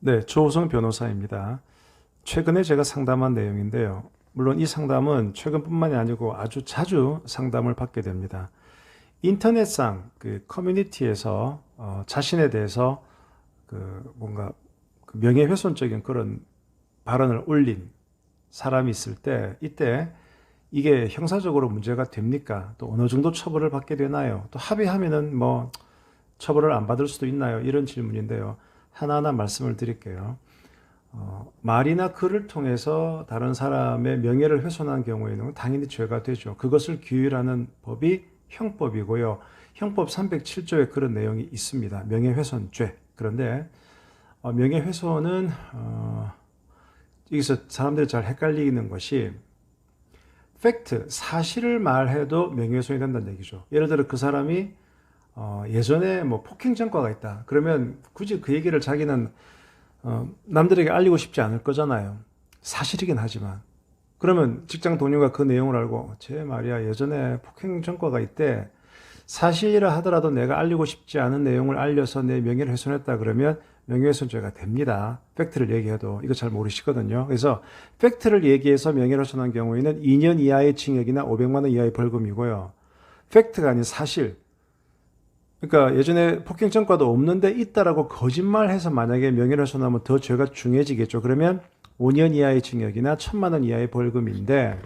네, 조우성 변호사입니다. 최근에 제가 상담한 내용인데요. 물론 이 상담은 최근뿐만이 아니고 아주 자주 상담을 받게 됩니다. 인터넷상 그 커뮤니티에서 자신에 대해서 뭔가 명예훼손적인 그런 발언을 올린 사람이 있을 때, 이때 이게 형사적으로 문제가 됩니까? 또 어느 정도 처벌을 받게 되나요? 또 합의하면은 뭐 처벌을 안 받을 수도 있나요? 이런 질문인데요. 하나하나 말씀을 드릴게요. 말이나 글을 통해서 다른 사람의 명예를 훼손한 경우에는 당연히 죄가 되죠. 그것을 규율하는 법이 형법이고요. 형법 307조에 그런 내용이 있습니다. 명예훼손죄. 그런데 명예훼손은 여기서 사람들이 잘 헷갈리는 것이 팩트, 사실을 말해도 명예훼손이 된다는 얘기죠. 예를 들어 그 사람이 예전에 뭐 폭행 전과가 있다. 그러면 굳이 그 얘기를 자기는 남들에게 알리고 싶지 않을 거잖아요. 사실이긴 하지만. 그러면 직장 동료가 그 내용을 알고 쟤 말이야 예전에 폭행 전과가 있대. 사실이라 하더라도 내가 알리고 싶지 않은 내용을 알려서 내 명예를 훼손했다 그러면 명예훼손죄가 됩니다. 팩트를 얘기해도 이거 잘 모르시거든요. 그래서 팩트를 얘기해서 명예를 훼손한 경우에는 2년 이하의 징역이나 500만 원 이하의 벌금이고요. 팩트가 아닌 사실. 그러니까 예전에 폭행 전과도 없는데 있다라고 거짓말해서 만약에 명예를 훼손하면 더 죄가 중해지겠죠. 그러면 5년 이하의 징역이나 1,000만 원 이하의 벌금인데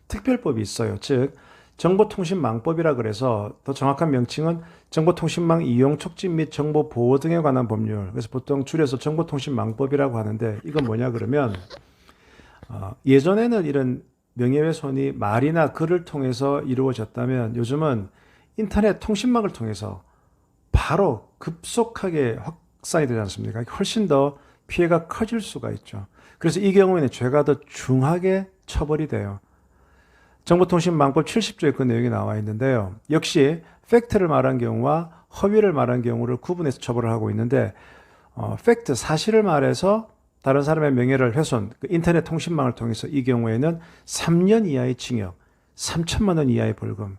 특별법이 있어요. 즉 정보통신망법이라 그래서 더 정확한 명칭은 정보통신망 이용 촉진 및 정보 보호 등에 관한 법률. 그래서 보통 줄여서 정보통신망법이라고 하는데 이건 뭐냐 그러면 예전에는 이런 명예훼손이 말이나 글을 통해서 이루어졌다면 요즘은 인터넷 통신망을 통해서 바로 급속하게 확산이 되지 않습니까? 훨씬 더 피해가 커질 수가 있죠. 그래서 이 경우에는 죄가 더 중하게 처벌이 돼요. 정보통신망법 70조에 그 내용이 나와 있는데요. 역시 팩트를 말한 경우와 허위를 말한 경우를 구분해서 처벌을 하고 있는데 팩트, 사실을 말해서 다른 사람의 명예를 훼손, 그 인터넷 통신망을 통해서 이 경우에는 3년 이하의 징역, 3천만 원 이하의 벌금,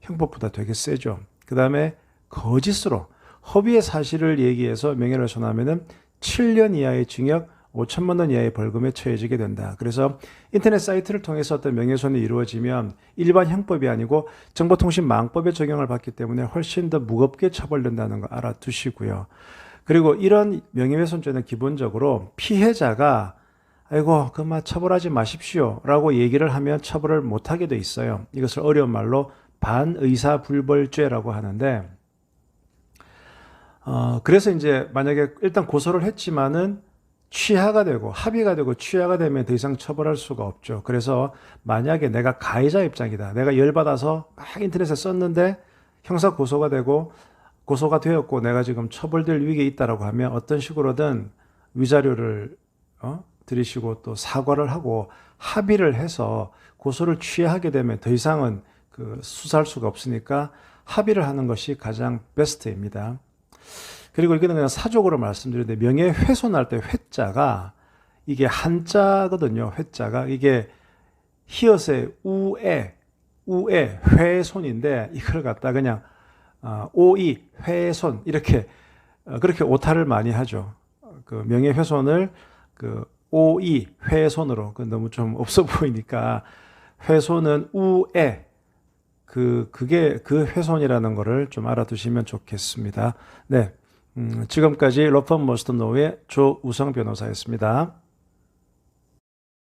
형법보다 되게 세죠. 그 다음에 거짓으로 허위의 사실을 얘기해서 명예를 훼손하면은 7년 이하의 징역, 5천만 원 이하의 벌금에 처해지게 된다. 그래서 인터넷 사이트를 통해서 어떤 명예훼손이 이루어지면 일반 형법이 아니고 정보통신망법에 적용을 받기 때문에 훨씬 더 무겁게 처벌된다는 거 알아두시고요. 그리고 이런 명예훼손죄는 기본적으로 피해자가 아이고 그만 처벌하지 마십시오 라고 얘기를 하면 처벌을 못하게 돼 있어요. 이것을 어려운 말로 반의사불벌죄라고 하는데 그래서 이제 만약에 일단 고소를 했지만은 취하가 되고 합의가 되고 취하가 되면 더 이상 처벌할 수가 없죠. 그래서 만약에 내가 가해자 입장이다. 내가 열받아서 막 인터넷에 썼는데 형사 고소가 되고 고소가 되었고 내가 지금 처벌될 위기에 있다라고 하면 어떤 식으로든 위자료를 들이시고 또 사과를 하고 합의를 해서 고소를 취하게 되면 더 이상은 수사할 수가 없으니까 합의를 하는 것이 가장 베스트입니다. 그리고 이거는 그냥 사적으로 말씀드리는데 명예훼손할 때 회자가 이게 한자거든요. 회자가 이게 히읗의 우에 훼손인데 이걸 갖다 그냥 오이 훼손 이렇게 그렇게 오타를 많이 하죠. 그 명예훼손을 오이 훼손으로 너무 좀 없어 보이니까 훼손은 우에 그게 그 훼손이라는 거를 좀 알아두시면 좋겠습니다. 네. 지금까지 러펌 머스터 노의 조우성 변호사였습니다.